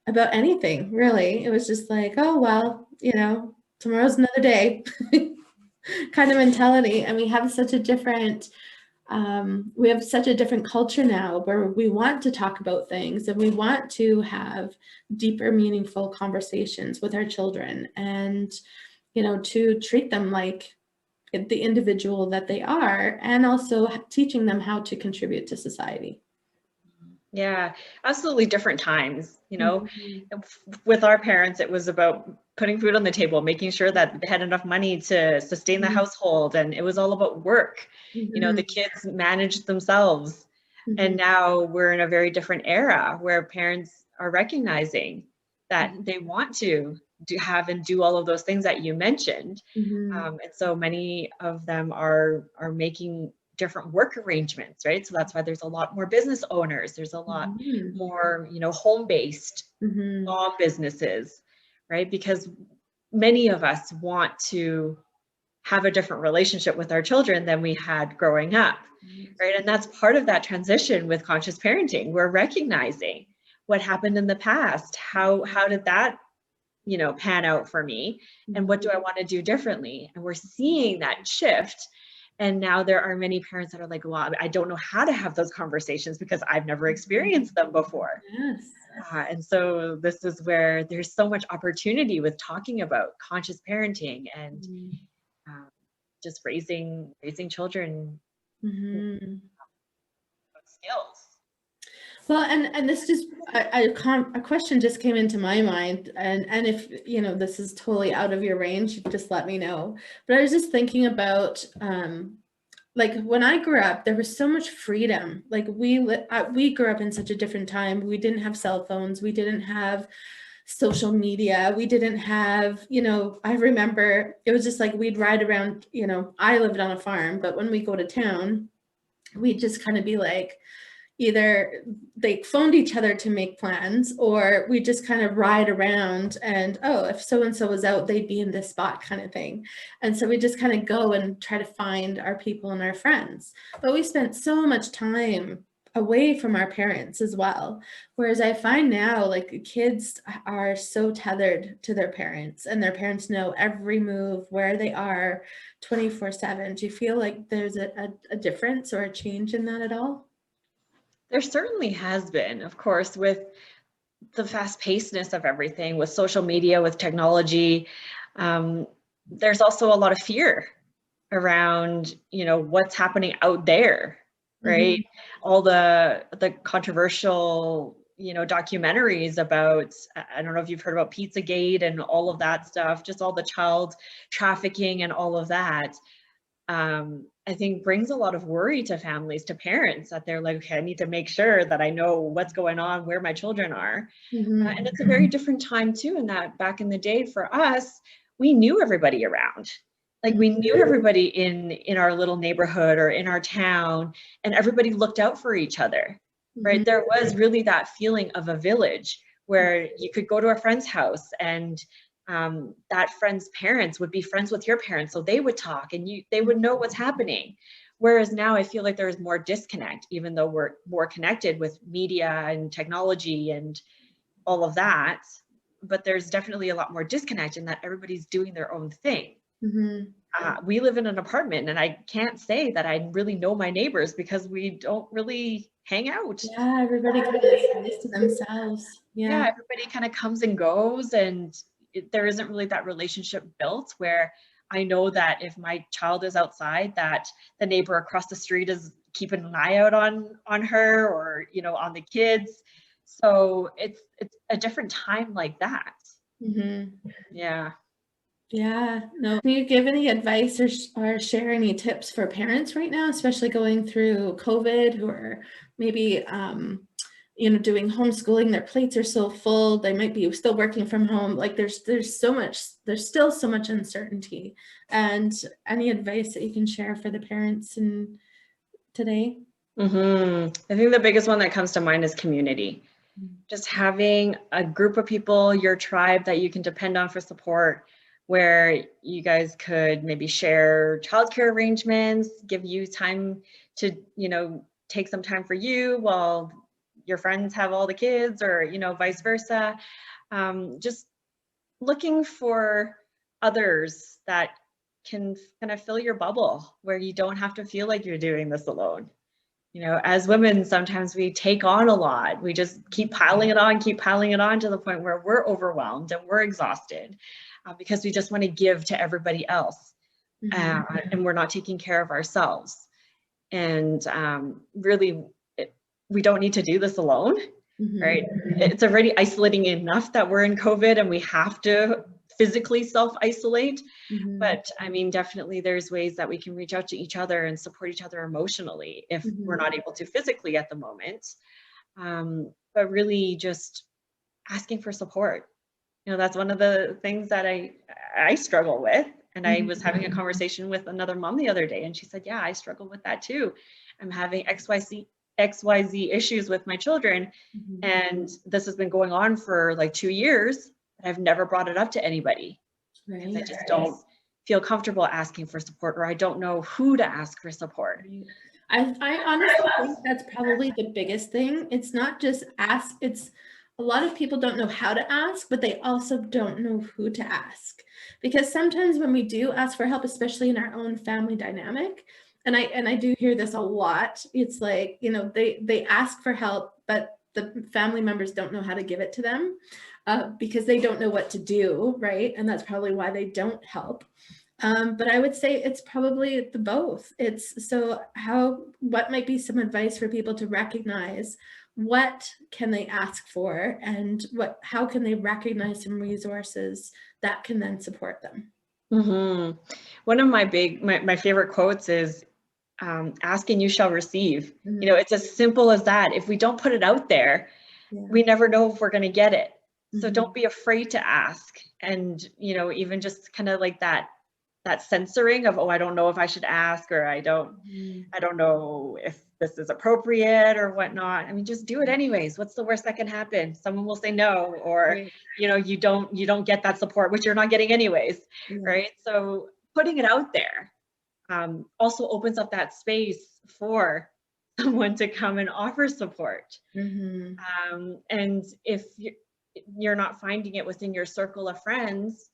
anything really. It was just like, oh, well, you know, tomorrow's another day kind of mentality. And we have such a different culture now where we want to talk about things and we want to have deeper, meaningful conversations with our children, and, you know, to treat them like the individual that they are, and also teaching them how to contribute to society. Yeah, absolutely different times. You know, Mm-hmm. with our parents, it was about putting food on the table, making sure that they had enough money to sustain the household. And it was all about work. You know, the kids managed themselves. And now we're in a very different era where parents are recognizing that they want to have and do all of those things that you mentioned. And so many of them are making different work arrangements, right? So that's why there's a lot more business owners. There's a lot more, you know, home-based mom businesses, right? Because many of us want to have a different relationship with our children than we had growing up, right? And that's part of that transition with conscious parenting. We're recognizing what happened in the past. How did that, you know, pan out for me? And what do I want to do differently? And we're seeing that shift. And now there are many parents that are like, well, I don't know how to have those conversations because I've never experienced them before. Yes. And so this is where there's so much opportunity with talking about conscious parenting and just raising children with skills. Well, and this just a question just came into my mind, and if you know this is totally out of your range, just let me know. But I was just thinking about like when I grew up, there was so much freedom. Like we grew up in such a different time. We didn't have cell phones. We didn't have social media. We didn't have, you know, I remember it was just like we'd ride around, you know, I lived on a farm, but when we go to town, we'd just kind of be like, either they phoned each other to make plans, or we just kind of ride around and, oh, if so-and-so was out, they'd be in this spot kind of thing. And so we just kind of go and try to find our people and our friends. But we spent so much time away from our parents as well. Whereas I find now, like, kids are so tethered to their parents, and their parents know every move, where they are 24/7. Do you feel like there's a difference or a change in that at all? There certainly has been, of course, with the fast-pacedness of everything, with social media, with technology. There's also a lot of fear around, you know, what's happening out there, right? All the controversial, you know, documentaries about, I don't know if you've heard about Pizzagate and all of that stuff, just all the child trafficking and all of that. I think brings a lot of worry to families, to parents, that they're like, okay, I need to make sure that I know what's going on, where my children are. And it's a very different time too, in that back in the day for us, we knew everybody around. Like we knew everybody in our little neighborhood or in our town, and everybody looked out for each other, right? There was really that feeling of a village where you could go to a friend's house and that friend's parents would be friends with your parents, so they would talk and they would know what's happening. Whereas now I feel like there's more disconnect, even though we're more connected with media and technology and all of that. But there's definitely a lot more disconnect in that everybody's doing their own thing. We live in an apartment, and I can't say that I really know my neighbors because we don't really hang out. Yeah, everybody kind of stays to themselves. Yeah, everybody kind of comes and goes, and there isn't really that relationship built where I know that if my child is outside, that the neighbor across the street is keeping an eye out on her, or, you know, on the kids. So it's a different time like that. Yeah. Yeah, no. Can you give any advice or share any tips for parents right now, especially going through COVID, who are maybe you know, doing homeschooling? Their plates are so full, they might be still working from home. Like there's still so much uncertainty. And any advice that you can share for the parents in today? I think the biggest one that comes to mind is community. just having a group of people, your tribe that you can depend on for support, where you guys could maybe share childcare arrangements, give you time to, take some time for you while your friends have all the kids, or, vice versa. Just looking for others that can kind of fill your bubble where you don't have to feel like you're doing this alone. As women, sometimes we take on a lot. We just keep piling it on to the point where we're overwhelmed and we're exhausted because we just want to give to everybody else. And we're not taking care of ourselves. And really, we don't need to do this alone, right? It's already isolating enough that we're in COVID and we have to physically self-isolate. But I mean, definitely there's ways that we can reach out to each other and support each other emotionally if we're not able to physically at the moment. But really just asking for support. That's one of the things that I struggle with. And I was having a conversation with another mom the other day, and she said, yeah, I struggle with that too. I'm having XYZ issues with my children. And this has been going on for like 2 years. And I've never brought it up to anybody. Because I just don't feel comfortable asking for support, or I don't know who to ask for support. I honestly think that's probably the biggest thing. It's not just ask, it's a lot of people don't know how to ask, but they also don't know who to ask. Because sometimes when we do ask for help, especially in our own family dynamic, and I do hear this a lot, it's like, they ask for help, but the family members don't know how to give it to them because they don't know what to do, right? And that's probably why they don't help. But I would say it's probably the both. What might be some advice for people to recognize what can they ask for, and how can they recognize some resources that can then support them? One of my favorite quotes is, ask and you shall receive. It's as simple as that. If we don't put it out there, we never know if we're going to get it. So don't be afraid to ask. And, even just kind of like that censoring of, oh, I don't know if I should ask, or I don't know if this is appropriate or whatnot. I mean, just do it anyways. What's the worst that can happen? Someone will say no, or, you don't get that support, which you're not getting anyways. Right. So putting it out there also opens up that space for someone to come and offer support. And if you're not finding it within your circle of friends,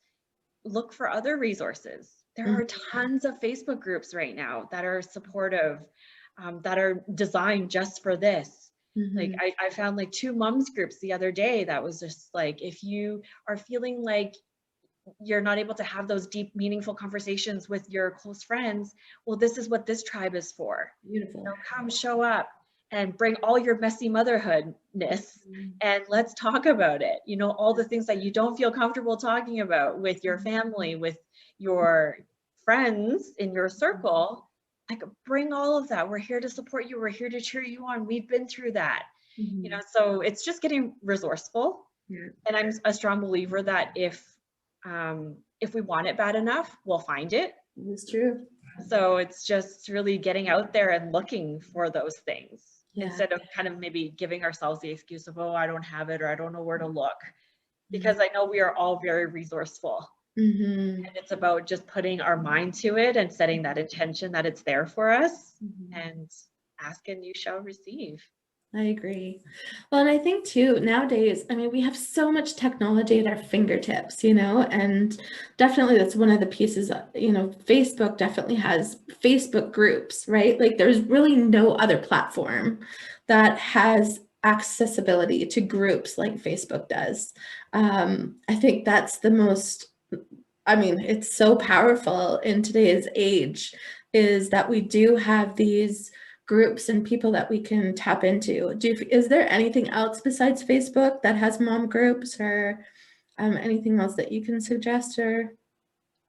look for other resources. There are tons of Facebook groups right now that are supportive, that are designed just for this. Like I found like 2 moms groups the other day that was just like, if you are feeling like you're not able to have those deep, meaningful conversations with your close friends, well, this is what this tribe is for. Beautiful. Come show up and bring all your messy motherhoodness and let's talk about it. All the things that you don't feel comfortable talking about with your family, with your friends in your circle, like bring all of that. We're here to support you. We're here to cheer you on. We've been through that. So it's just getting resourceful. And I'm a strong believer that if we want it bad enough, we'll find it. It's true. So it's just really getting out there and looking for those things instead of kind of maybe giving ourselves the excuse of, oh, I don't have it, or I don't know where to look. Because I know we are all very resourceful. And it's about just putting our mind to it and setting that intention that it's there for us, and ask and you shall receive. I agree. Well, and I think too, nowadays, I mean, we have so much technology at our fingertips, and definitely that's one of the pieces, Facebook definitely has Facebook groups, right? Like there's really no other platform that has accessibility to groups like Facebook does. I think that's it's so powerful in today's age, is that we do have these groups and people that we can tap into. Is there anything else besides Facebook that has mom groups, or anything else that you can suggest? Or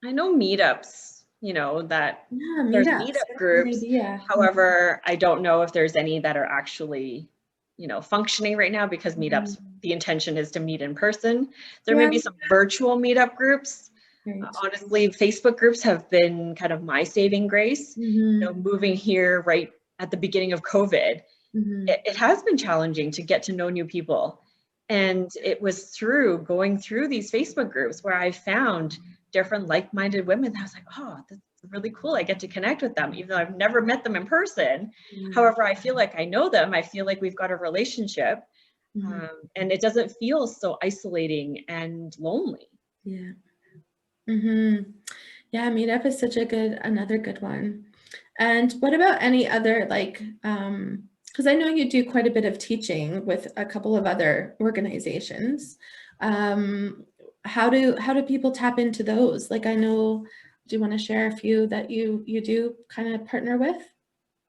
I know meetups, that there's meetup groups. However, I don't know if there's any that are actually, functioning right now, because meetups, the intention is to meet in person. There may be some virtual meetup groups. Honestly, Facebook groups have been kind of my saving grace, moving here right at the beginning of COVID. it has been challenging to get to know new people. And it was through going through these Facebook groups where I found different like-minded women. I was like, oh, that's really cool. I get to connect with them, even though I've never met them in person. However, I feel like I know them. I feel like we've got a relationship. And it doesn't feel so isolating and lonely. Yeah. Yeah, Meetup is such another good one. And what about any other, like, because I know you do quite a bit of teaching with a couple of other organizations. How do people tap into those? Like, I know, do you want to share a few that you do kind of partner with?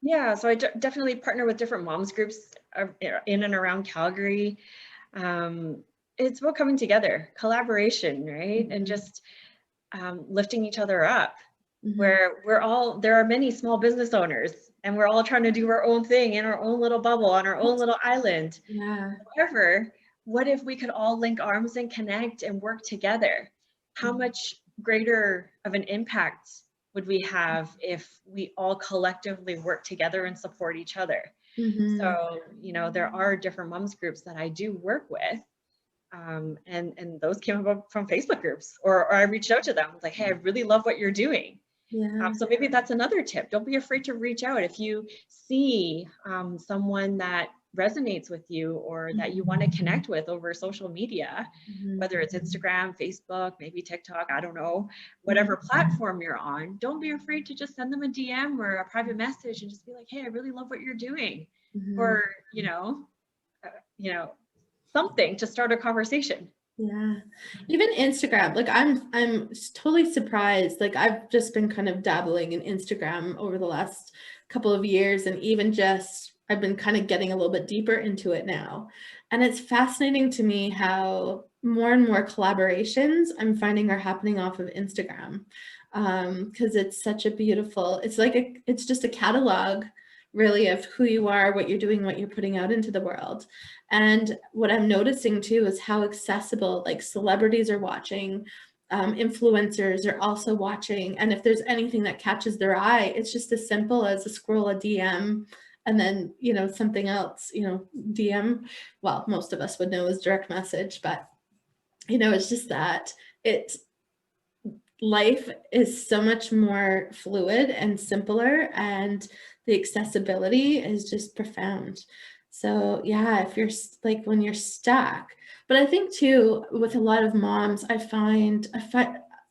Yeah, so I definitely partner with different moms groups in and around Calgary. It's about coming together, collaboration, right? And just lifting each other up. Where there are many small business owners, and we're all trying to do our own thing in our own little bubble on our own little island. Yeah. However, what if we could all link arms and connect and work together? How much greater of an impact would we have if we all collectively work together and support each other? So, there are different moms groups that I do work with. And those came about from Facebook groups, or I reached out to them like, hey, I really love what you're doing. Yeah. So maybe that's another tip. Don't be afraid to reach out if you see someone that resonates with you or that you want to connect with over social media, whether it's Instagram, Facebook, maybe TikTok, I don't know, whatever platform you're on. Don't be afraid to just send them a DM or a private message and just be like, hey, I really love what you're doing. Or, something to start a conversation. Yeah. Even Instagram, like I'm totally surprised. Like I've just been kind of dabbling in Instagram over the last couple of years, and even just I've been kind of getting a little bit deeper into it now. And it's fascinating to me how more and more collaborations I'm finding are happening off of Instagram. Because it's such a beautiful, it's just a catalog really of who you are, what you're doing, what you're putting out into the world. And what I'm noticing too is how accessible, like, celebrities are watching, influencers are also watching. And if there's anything that catches their eye, it's just as simple as a scroll a DM and then, something else, DM, well, most of us would know as direct message, but, it's just that life is so much more fluid and simpler, and the accessibility is just profound. So yeah, if you're like, when you're stuck, but I think too, with a lot of moms, I find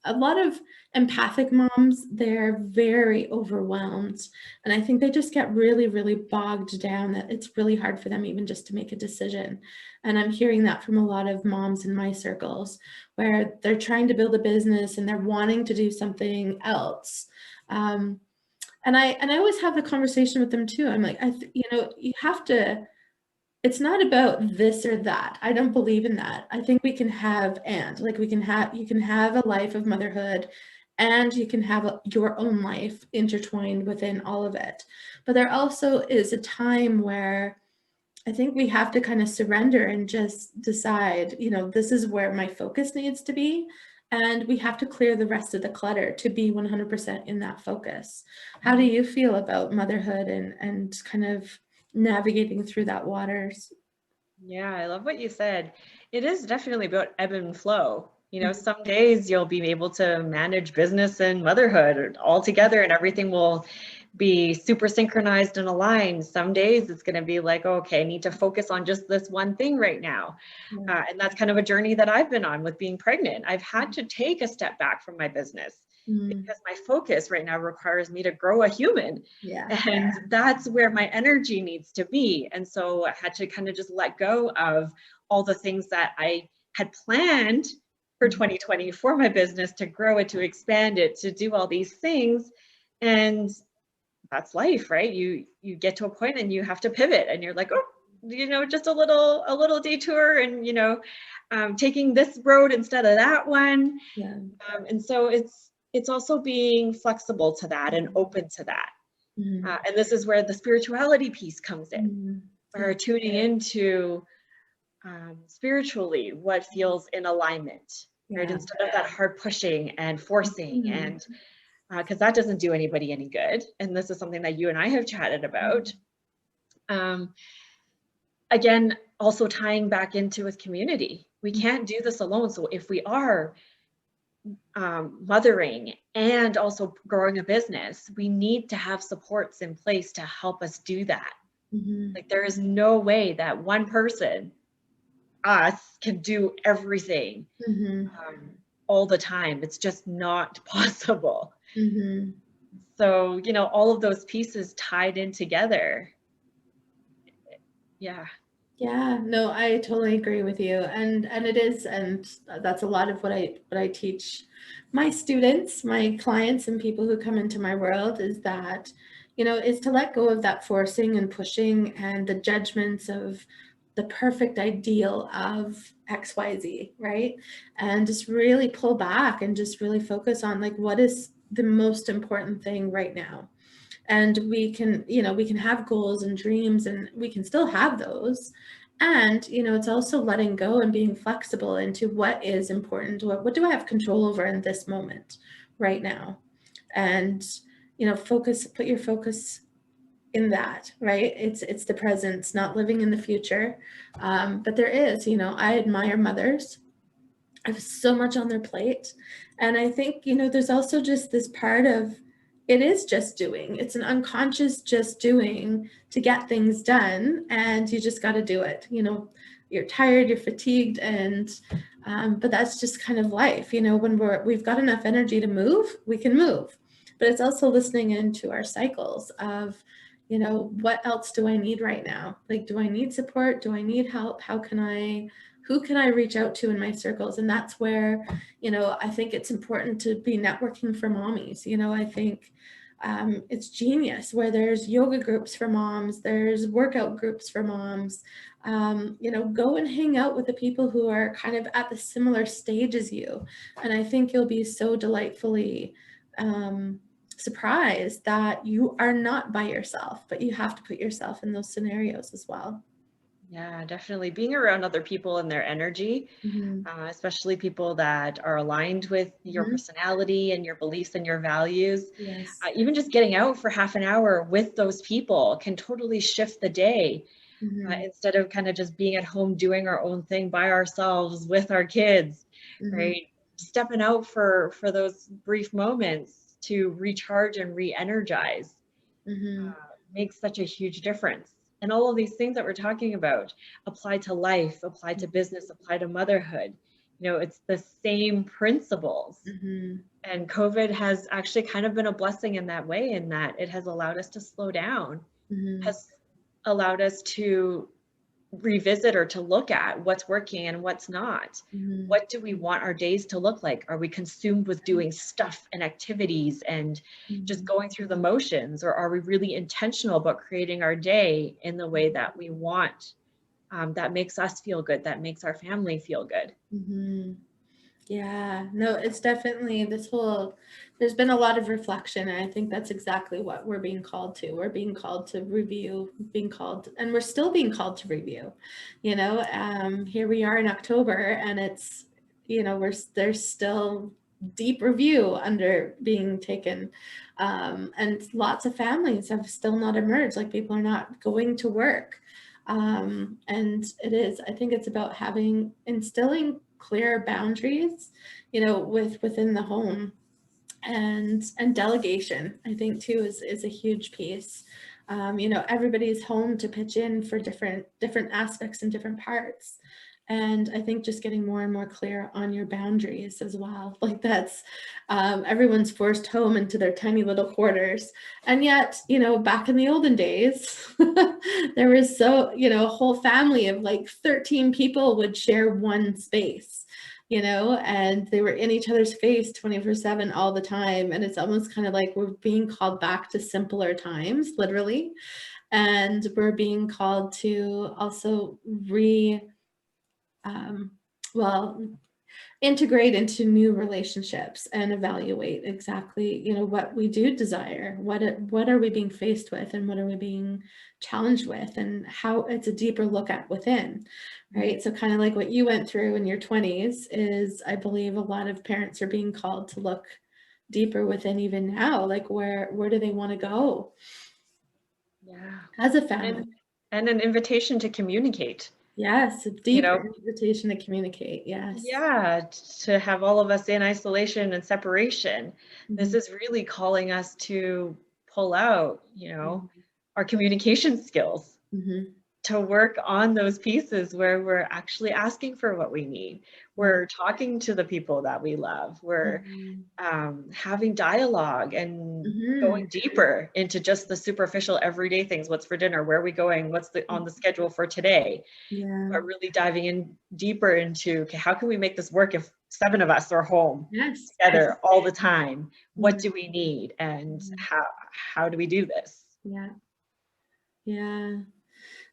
a lot of empathic moms, they're very overwhelmed. And I think they just get really, really bogged down, that it's really hard for them even just to make a decision. And I'm hearing that from a lot of moms in my circles, where they're trying to build a business and they're wanting to do something else. And I always have the conversation with them too. I'm like, you have to, it's not about this or that. I don't believe in that. I think we can have, you can have a life of motherhood, and you can have your own life intertwined within all of it. But there also is a time where I think we have to kind of surrender and just decide, this is where my focus needs to be. And we have to clear the rest of the clutter to be 100% in that focus. How do you feel about motherhood and kind of navigating through that waters? Yeah, I love what you said. It is definitely about ebb and flow. Some days you'll be able to manage business and motherhood all together and everything will be super synchronized and aligned. Some days it's going to be like, okay, I need to focus on just this one thing right now. And that's kind of a journey that I've been on with being pregnant. I've had to take a step back from my business because my focus right now requires me to grow a human. And that's where my energy needs to be. And so I had to kind of just let go of all the things that I had planned for 2020 for my business, to grow it, to expand it, to do all these things. And that's life, right? You get to a point and you have to pivot, and you're like, oh, just a little detour, and taking this road instead of that one. And so it's also being flexible to that and open to that. And this is where the spirituality piece comes in, or tuning into spiritually what feels in alignment, right? Instead of that hard pushing and forcing, and because that doesn't do anybody any good. And this is something that you and I have chatted about. Again, also tying back into with community. We can't do this alone. So if we are mothering and also growing a business, we need to have supports in place to help us do that. Like there is no way that one person, us, can do everything all the time. It's just not possible. So, you know, all of those pieces tied in together. Yeah. Yeah, no, I totally agree with you. And it is, and that's a lot of what I teach my students, my clients, and people who come into my world, is that, you know, is to let go of that forcing and pushing and the judgments of the perfect ideal of XYZ, right? And just really pull back and just really focus on like what is the most important thing right now. And we can, you know, we can have goals and dreams, and we can still have those. And, you know, it's also letting go and being flexible into what is important. What do I have control over in this moment right now? And, you know, put your focus in that, right? It's the present, not living in the future. But there is, you know, I admire mothers. I have so much on their plate. And I think, you know, there's also just this part of, it is just doing. It's an unconscious just doing to get things done. And you just got to do it. You know, you're tired, you're fatigued, and but that's just kind of life. You know, when we've got enough energy to move, we can move. But it's also listening into our cycles of, you know, what else do I need right now? Like, do I need support? Do I need help? Who can I reach out to in my circles? And that's where, you know, I think it's important to be networking for mommies. You know, I think it's genius where there's yoga groups for moms, there's workout groups for moms. You know, go and hang out with the people who are kind of at the similar stage as you. And I think you'll be so delightfully surprised that you are not by yourself, but you have to put yourself in those scenarios as well. Yeah, definitely being around other people and their energy, especially people that are aligned with your personality and your beliefs and your values. Yes. Even just getting out for half an hour with those people can totally shift the day. Instead of kind of just being at home doing our own thing by ourselves with our kids, right? Stepping out for those brief moments to recharge and re-energize makes such a huge difference. And all of these things that we're talking about apply to life, apply to business, apply to motherhood. You know, it's the same principles. And COVID has actually kind of been a blessing in that way, in that it has allowed us to slow down, has allowed us to revisit or to look at what's working and what's not. What do we want our days to look like? Are we consumed with doing stuff and activities and just going through the motions, or are we really intentional about creating our day in the way that we want, that makes us feel good, that makes our family feel good? Yeah, no, it's definitely there's been a lot of reflection, and I think that's exactly what we're being called to. We're being called to review, and we're still being called to review. You know, here we are in October, and it's, you know, there's still deep review under being taken. And lots of families have still not emerged, like people are not going to work. And I think it's about instilling clear boundaries, you know, within the home, and delegation, I think too, is a huge piece. You know, everybody's home to pitch in for different aspects and different parts. And I think just getting more and more clear on your boundaries as well. Like that's, everyone's forced home into their tiny little quarters. And yet, you know, back in the olden days, there was you know, a whole family of like 13 people would share one space, you know, and they were in each other's face 24/7 all the time. And it's almost kind of like we're being called back to simpler times, literally. And we're being called to also well, integrate into new relationships and evaluate exactly, you know, what we do desire, what are we being faced with, and what are we being challenged with, and how it's a deeper look at within, right? So kind of like what you went through in your 20s is, I believe a lot of parents are being called to look deeper within even now, like where do they want to go Yeah. as a family? and an invitation to communicate. Yes, a deeper invitation to communicate. Yes. Yeah, to have all of us in isolation and separation. This is really calling us to pull out, our communication skills, Mm-hmm. to work on those pieces where we're actually asking for what we need. We're talking to the people that we love. We're having dialogue and going deeper into just the superficial everyday things. What's for dinner? Where are we going? What's on the schedule for today? Yeah. But really diving in deeper into, okay, how can we make this work if 7 of us are home together all the time? What do we need? And how do we do this? Yeah. Yeah.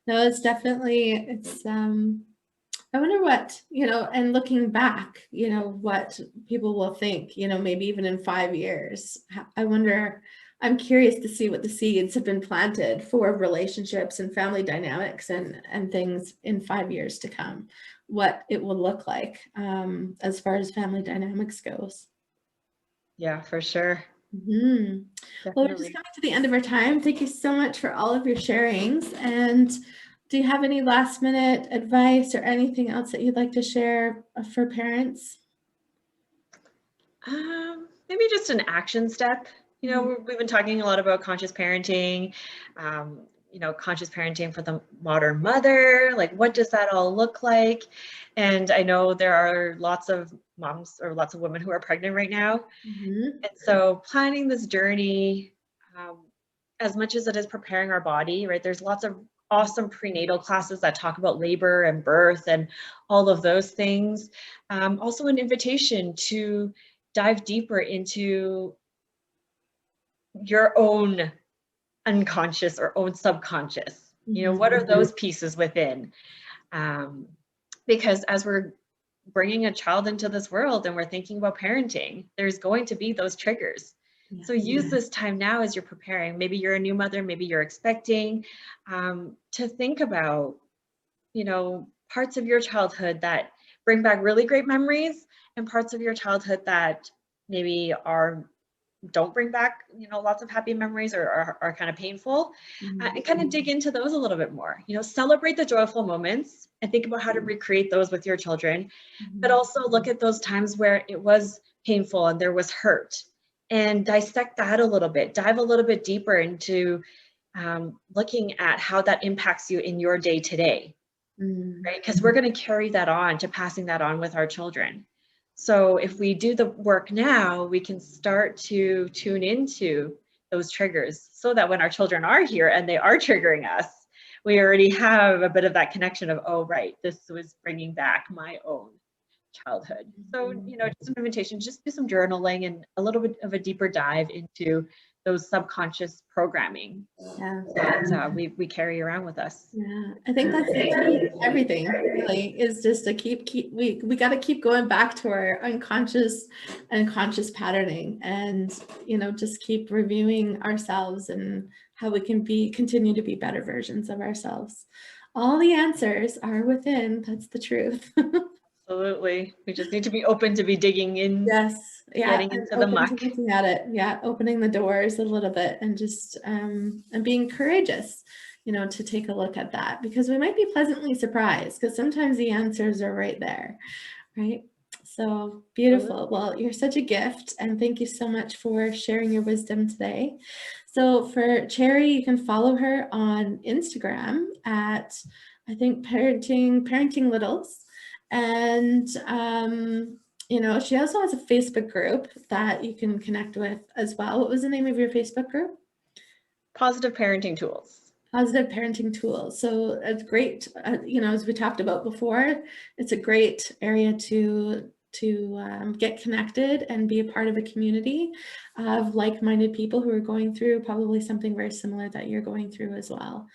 No, it's definitely, I wonder what, and looking back, what people will think, maybe even in 5 years. I wonder, I'm curious to see what the seeds have been planted for relationships and family dynamics and things in 5 years to come, what it will look like as far as family dynamics goes. Yeah, for sure. Well, we're just coming to the end of our time. Thank you so much for all of your sharings. And do you have any last minute advice or anything else that you'd like to share for parents? Maybe just an action step. We've been talking a lot about conscious parenting, conscious parenting for the modern mother. Like, what does that all look like? And I know there are lots of moms or lots of women who are pregnant right now. And so planning this journey, as much as it is preparing our body, right? There's lots of awesome prenatal classes that talk about labor and birth and all of those things. Also an invitation to dive deeper into your own unconscious or own subconscious. What are those pieces within? Because as we're bringing a child into this world and we're thinking about parenting, there's going to be those triggers. So use this time now as you're preparing. Maybe you're a new mother, maybe you're expecting, to think about, parts of your childhood that bring back really great memories and parts of your childhood that maybe don't bring back, lots of happy memories or are kind of painful, and kind of dig into those a little bit more. Celebrate the joyful moments and think about how to recreate those with your children, but also look at those times where it was painful and there was hurt and dissect that a little bit, dive a little bit deeper into looking at how that impacts you in your day to day, right? Because we're going to carry that on to passing that on with our children. So if we do the work now, we can start to tune into those triggers so that when our children are here and they are triggering us, we already have a bit of that connection of, oh, right, this was bringing back my own childhood. So, just an invitation, just do some journaling and a little bit of a deeper dive into those subconscious programming that we carry around with us. Yeah, I think that's the key. Everything really is just to we got to keep going back to our unconscious and conscious patterning, and just keep reviewing ourselves and how we can continue to be better versions of ourselves. All the answers are within. That's the truth. Absolutely. We just need to be open to be digging in. Yes. Yeah. Getting into the muck. Looking at it. Yeah. Opening the doors a little bit and just and being courageous, to take a look at that, because we might be pleasantly surprised because sometimes the answers are right there. Right. So beautiful. Well, you're such a gift, and thank you so much for sharing your wisdom today. So for Cherrie, you can follow her on Instagram at, I think, parenting littles. And, she also has a Facebook group that you can connect with as well. What was the name of your Facebook group? Positive Parenting Tools. Positive Parenting Tools. So it's great, as we talked about before, it's a great area to get connected and be a part of a community of like-minded people who are going through probably something very similar that you're going through as well.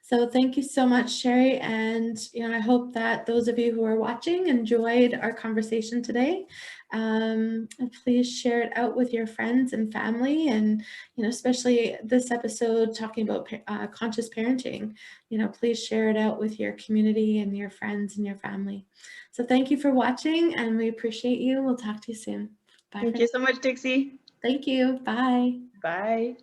So thank you so much, Cherrie. And, I hope that those of you who are watching enjoyed our conversation today. And please share it out with your friends and family, and, especially this episode talking about conscious parenting, please share it out with your community and your friends and your family. So thank you for watching, and we appreciate you. We'll talk to you soon. Bye. Thank you so much, Dixie. Thank you. Bye. Bye.